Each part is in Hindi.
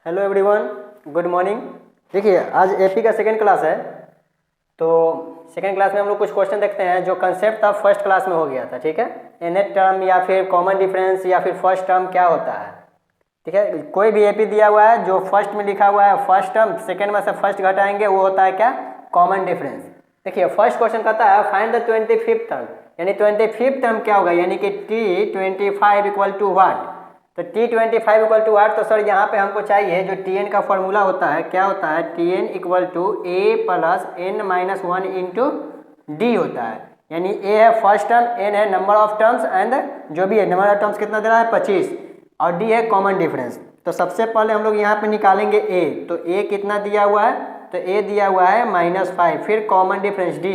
Hello everyone, good morning. देखिए आज एपी का सेकंड क्लास है। तो सेकंड क्लास में हम लोग कुछ क्वेश्चन देखते हैं जो कंसेप्ट था फर्स्ट क्लास में हो गया था। ठीक है, इननेट टर्म या फिर कॉमन डिफरेंस या फिर फर्स्ट टर्म क्या होता है। ठीक है, कोई भी एपी दिया हुआ है जो फर्स्ट में लिखा हुआ है फर्स्ट टर्म, सेकेंड में से फर्स्ट घटाएंगे वो होता है क्या, कॉमन डिफरेंस। देखिए फर्स्ट क्वेश्चन कहता है फाइंड द 25th टर्म, यानी 25th टर्म क्या होगा, यानी कि T25 इक्वल टू वाट। तो T25 इक्वल टू वाट, तो सर यहाँ पे हमको चाहिए जो Tn का फॉर्मूला होता है, क्या होता है, Tn equal to A plus n minus 1 into D होता है। यानी A है फर्स्ट टर्म, n है नंबर ऑफ टर्म्स एंड जो भी है नंबर ऑफ टर्म्स कितना दे रहा है 25, और D है कॉमन डिफरेंस। तो सबसे पहले हम लोग यहाँ पे निकालेंगे A। तो A कितना दिया हुआ है, तो A दिया हुआ है -5, फिर कॉमन डिफरेंस D,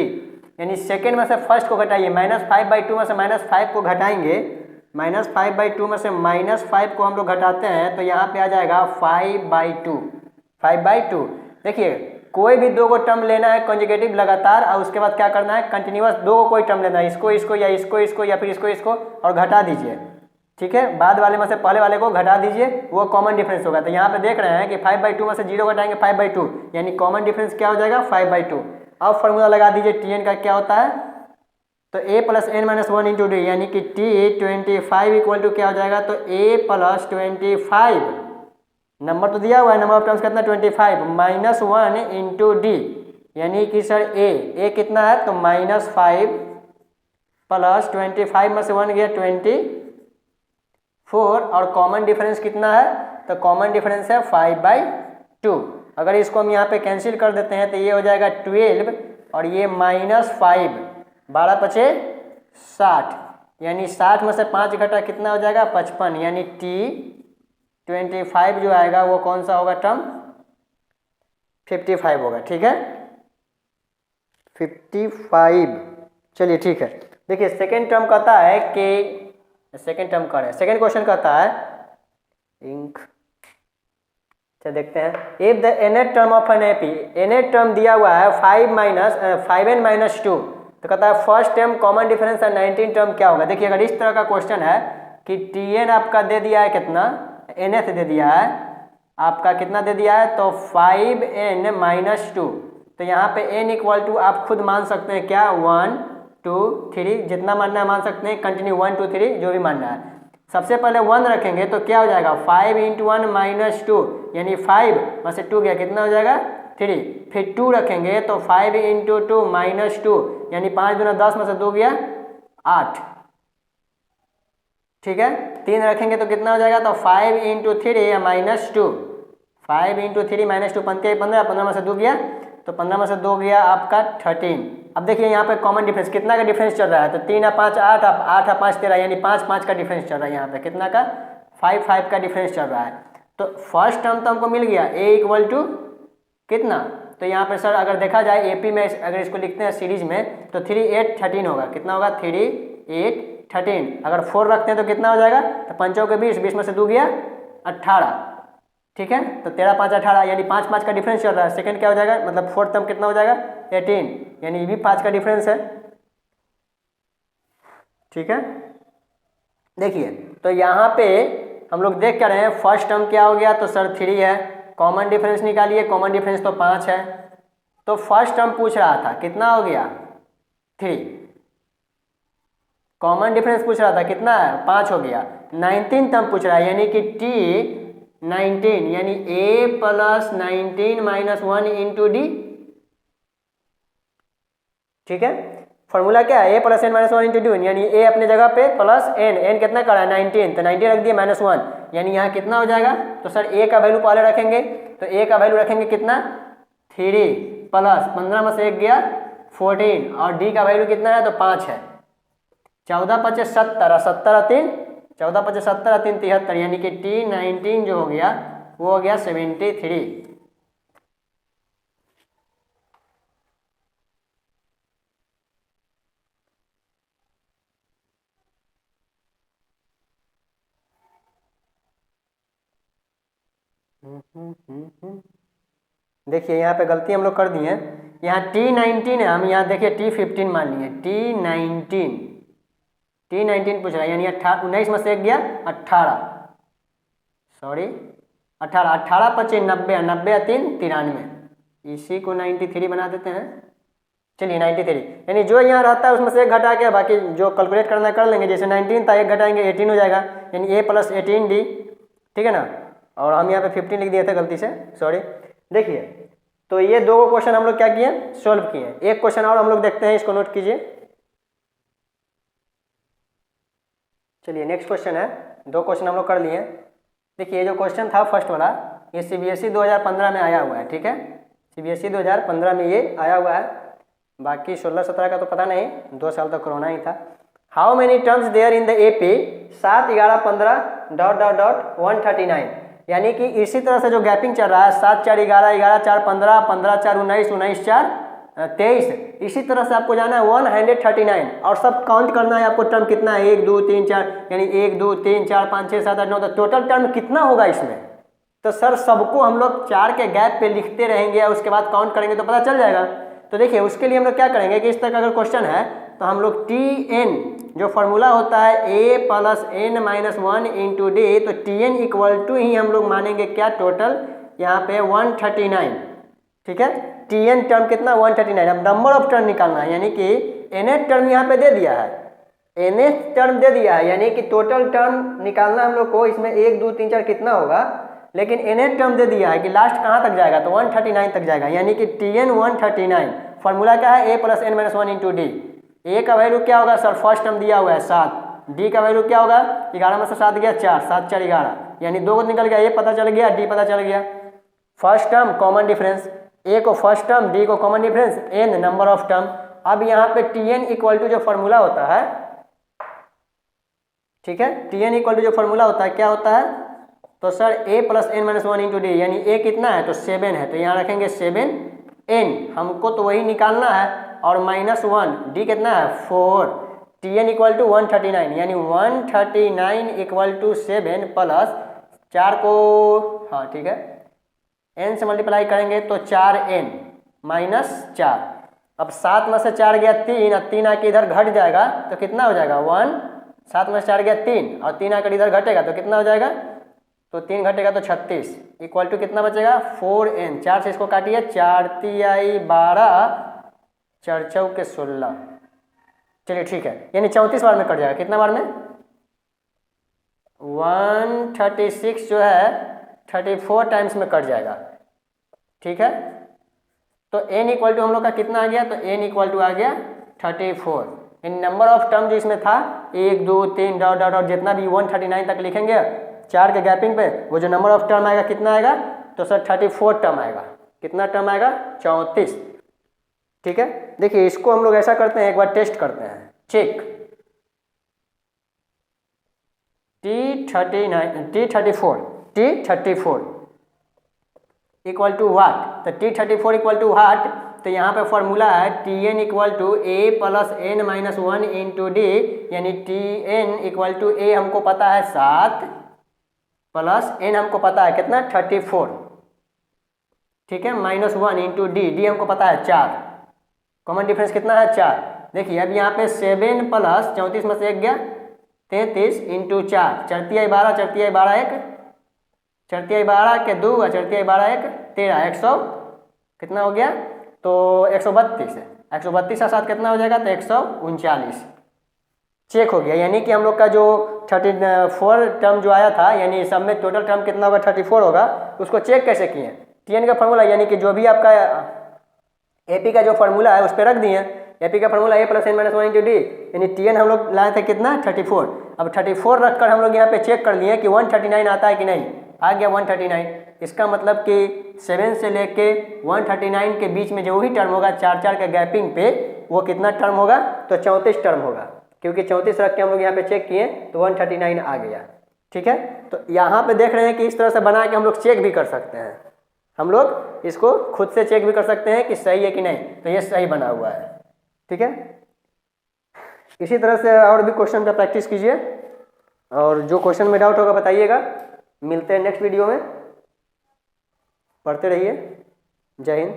यानी सेकेंड में से फर्स्ट को घटाइए, -5/2 में से -5 को घटाएंगे, -5/2 में से -5 को हम लोग घटाते हैं तो यहाँ पे आ जाएगा 5/2। देखिए कोई भी दो को टर्म लेना है कॉन्जुगेटिव लगातार, और उसके बाद क्या करना है, कंटिन्यूअस दो को कोई टर्म लेना है, इसको इसको या इसको इसको या फिर इसको इसको, और घटा दीजिए। ठीक है, बाद वाले में से पहले वाले को घटा दीजिए, वो कॉमन डिफरेंस होगा। तो यहाँ पे देख रहे हैं कि 5/2 में से 0 घटाएंगे 5/2, यानी कॉमन डिफरेंस क्या हो जाएगा 5/2। अब फॉर्मूला लगा दीजिए, Tn का क्या होता है, तो A plus n minus 1 into D, यानी कि T25 इक्वल टू क्या हो जाएगा, तो A प्लस 25, नंबर तो दिया हुआ है, नंबर ऑफ टर्म्स कितना 25, माइनस 1 इंटू डी, यानी कि सर A कितना है, तो -5 प्लस 25 में से 1 गया 24, और कॉमन डिफरेंस कितना है, तो कॉमन डिफरेंस है 5/2। अगर इसको हम यहाँ पे कैंसिल कर देते हैं तो ये हो जाएगा 12, और ये -5, 12 पचे 60, यानी 60 में से 5 घटा कितना हो जाएगा 55, यानी T25 जो आएगा वो कौन सा होगा टर्म, 55 होगा। ठीक है, 55। चलिए ठीक है, देखिए सेकेंड टर्म कहता है कि सेकेंड टर्म कर है, सेकेंड क्वेश्चन कहता है इंक, अच्छा देखते हैं, if the nth term of an AP, nth term दिया हुआ है 5n माइनस 2, तो कहता है फर्स्ट टर्म कॉमन डिफरेंस है 19 टर्म क्या होगा। देखिए अगर इस तरह का क्वेश्चन है कि Tn आपका दे दिया है कितना, nth दे दिया है आपका, कितना दे दिया है, तो 5n माइनस 2, तो यहाँ पे n इक्वल टू आप खुद मान सकते हैं क्या, 1 2 3, जितना मानना है मान सकते हैं, कंटिन्यू 1 2 3 जो भी मानना है। सबसे पहले 1 रखेंगे तो क्या हो जाएगा, 5 इंटू 1 माइनस 2, यानी 5 में से 2 गया कितना हो जाएगा 3, फिर 2 रखेंगे तो 5 इंटू 2 माइनस 2, यानी 5 दूना 10 में से 2 गया 8। ठीक है, 3 रखेंगे तो कितना हो जाएगा, तो 5 इंटू 3 या माइनस 2, 5 इंटू 3 माइनस 2 15 15 में से 2 गया, तो 15 में से 2 गया आपका 13। अब देखिए यहाँ पे कॉमन डिफरेंस कितना का डिफरेंस चल रहा है, तो 3 और 5 8, 8 और 5 13, यानी 5 5 का डिफरेंस चल रहा है। यहाँ पे कितना का 5 5 का डिफरेंस चल रहा है। तो फर्स्ट टर्म तो हमको मिल गया A इक्वल टू कितना, तो यहाँ पे सर अगर देखा जाए एपी में अगर इसको लिखते हैं सीरीज में तो 3 8 13 होगा, कितना होगा 3 8 13। अगर 4 रखते हैं तो कितना हो जाएगा, तो 5 के 20, 20 में से 2 गया 18। ठीक है, तो 13 5 18, यानी 5 5 का डिफरेंस चल रहा है। सेकंड क्या हो जाएगा, मतलब फोर्थ टर्म कितना हो जाएगा 18, यानी ये भी 5 का डिफरेंस है। ठीक है, देखिए तो यहाँ पे हम लोग देख कर रहे हैं फर्स्ट टर्म क्या हो गया, तो सर 3 है, कॉमन डिफरेंस निकालिए, कॉमन डिफरेंस तो 5 है, तो फर्स्ट टर्म पूछ रहा था कितना हो गया 3, कॉमन डिफरेंस पूछ रहा था कितना है 5 हो गया, 19 टर्म पूछ रहा है, यानी कि T19, यानी A plus 19 minus 1 into D. ठीक है, फॉर्मूला क्या है, A plus n minus 1 into D, यानी A अपने जगह पे प्लस n कितना करा है 19, तो 19 रख दिया -1, यानी यहाँ कितना हो जाएगा, तो सर A का वैल्यू पहले रखेंगे, तो A का वैल्यू रखेंगे कितना 3 प्लस 15 में से 1 गया 14, और D का वैल्यू कितना है, तो 5 है, 14 5 70, 70 3 14 5 70 3 73, यानी कि T19 जो हो गया वो हो गया 73। देखिए यहाँ पे गलती हम लोग कर दिए हैं, यहाँ T19 है, हम यहाँ देखिए T15 मान लिए, T19 पूछ रहा है, यानी 19 में से 1 गया 18, सॉरी 18, 18 25 90, 90 या 3 93, इसी को 93 बना देते हैं। चलिए 93, यानी जो यहाँ रहता है उसमें से एक घटा के बाकी जो कैलकुलेट करना है कर लेंगे। जैसे 19 था, एक घटाएंगे 18 हो जाएगा, यानी a + 18d, ठीक है ना। और हम यहाँ पे 15 लिख दिए थे गलती से, सॉरी। देखिए तो ये दो क्वेश्चन हम लोग क्या किए, सोल्व किए। एक क्वेश्चन और हम लोग देखते हैं, इसको नोट कीजिए। चलिए नेक्स्ट क्वेश्चन है, दो क्वेश्चन हम लोग कर लिए। देखिए जो क्वेश्चन था फर्स्ट वाला, ये CBSE 2015 में आया हुआ है, ठीक है। CBSE 2015 में ये आया हुआ है, बाकी 16-17 का तो पता नहीं, 2 साल तो कोरोना ही था। How many terms there in the AP 7, 11, 15 ... 139, यानी कि इसी तरह से जो गैपिंग चल रहा है 7, 4, 11, 11, 4, 15, 15, 4, 19, 19, 4, 23, इसी तरह से आपको जाना है 139 और सब काउंट करना है आपको। टर्म कितना है, 1, 2, 3, 4, यानी 1, 2, 3, 4, 5, 6, 7, 8, 9, तो टोटल टर्म कितना होगा इसमें। तो सर सबको हम लोग 4 के गैप पे लिखते रहेंगे और उसके बाद काउंट करेंगे तो पता चल जाएगा। तो देखिए उसके लिए हम लोग क्या करेंगे कि इस तरह का अगर क्वेश्चन है तो हम लोग TN जो फॉर्मूला होता है A + n - 1 × D, तो TN = ही हम लोग मानेंगे क्या, टोटल यहाँ पे 139, ठीक है। TN टर्म कितना 139। अब नंबर ऑफ टर्म निकालना है, यानी कि nth टर्म यहाँ पे दे दिया है, nth टर्म दे दिया है, यानी कि टोटल टर्म निकालना हम लोग को। इसमें 1, 2, 3, 4 कितना होगा, लेकिन nth टर्म दे दिया है कि लास्ट कहाँ तक जाएगा, तो 139 तक जाएगा, यानी कि TN 139। फॉर्मूला क्या है, A + n - 1 × D। A का वैल्यू क्या होगा सर, फर्स्ट टर्म दिया हुआ है 7, D का वैल्यू क्या होगा, 11 में से 7 गया 4, 7, 4, 11, यानी 2 को निकल गया, A पता चल गया, D पता चल गया। First term common difference, A को फर्स्ट टर्म, D को common difference, n number of term. अब यहाँ पे TN = जो फॉर्मूला होता है, ठीक है, TN = जो फॉर्मूला होता है क्या होता है, तो सर A + n - 1 × D, यानी A कितना है तो 7 है, तो यहाँ रखेंगे 7n, हमको तो वही निकालना है, और -1, D कितना है 4, TN = 139, यानी 139 = 7 प्लस 4 को, हाँ ठीक है, n से मल्टीप्लाई करेंगे तो 4n -4। अब 7 में से 4 गया 3, और 3 आके इधर घट जाएगा तो कितना हो जाएगा 1, 7 में से 4 गया 3, और 3 आकर इधर घटेगा तो कितना हो जाएगा, तो 3 घटेगा तो 36, इक्वल टू कितना बचेगा 4n। 4 से इसको काटिए, 4 तिहाई 12, 4 चौके 16, चलिए ठीक है, यानी 34 बार में कट जाएगा। कितना बार में, 136 जो है 34 टाइम्स में कट जाएगा, ठीक है। तो n = हम लोग का कितना आ गया, तो n = आ गया 34। इन नंबर ऑफ टर्म जो इसमें था 1, 2, 3 ... जितना भी 139 तक लिखेंगे 4 के गैपिंग पे, वो जो नंबर ऑफ टर्म आएगा कितना आएगा, तो सर 34 टर्म आएगा। कितना टर्म आएगा, 34, ठीक है। देखिए इसको हम लोग ऐसा करते हैं, एक बार टेस्ट करते हैं, चेक। T34 इक्वल टू वाट, तो T34 इक्वल टू वाट, तो यहाँ पे फॉर्मूला है TN = A + n - 1 × D, यानी TN = A हमको पता है 7 प्लस n हमको पता है कितना 34, ठीक है, -1 × D हमको पता है 4, कॉमन डिफरेंस कितना है 4। देखिए अब यहाँ पे 7 प्लस 34 में से 1 गया 33 × 4, 4 तिहाई 12, 4 तिहाई 12 1, 4 तिहाई 12 के 2, 4 तिहाई 12 1, 13, 100 कितना हो गया, तो 132 है, 132 का साथ कितना हो जाएगा, तो 139, चेक हो गया। यानी कि हम लोग का जो 34 टर्म जो आया था, यानी सब में टोटल टर्म कितना होगा 34 होगा, उसको चेक कैसे किए, TN का फॉर्मूला, यानी कि जो भी आपका AP का जो फॉर्मूला है उस पर रख दिए। AP का फॉर्मूला A + n - 1 × D, यानी TN हम लोग लाए थे कितना 34। अब 34 रखकर हम लोग यहाँ पे चेक कर लिए कि 139 आता है कि नहीं, आ गया 139। इसका मतलब कि 7 से लेके 139 के बीच में जो ही टर्म होगा 4 के गैपिंग पे, वो कितना टर्म होगा, तो 34 टर्म होगा, क्योंकि 34 रख के हम लोग यहाँ पे चेक किए तो 139 आ गया, ठीक है। तो यहाँ पे देख रहे हैं कि इस तरह से बना के हम लोग चेक भी कर सकते हैं, हम लोग इसको खुद से चेक भी कर सकते हैं कि सही है कि नहीं, तो ये सही बना हुआ है, ठीक है। इसी तरह से और भी क्वेश्चन का प्रैक्टिस कीजिए, और जो क्वेश्चन में डाउट होगा बताइएगा। मिलते हैं नेक्स्ट वीडियो में, पढ़ते रहिए। जय हिंद।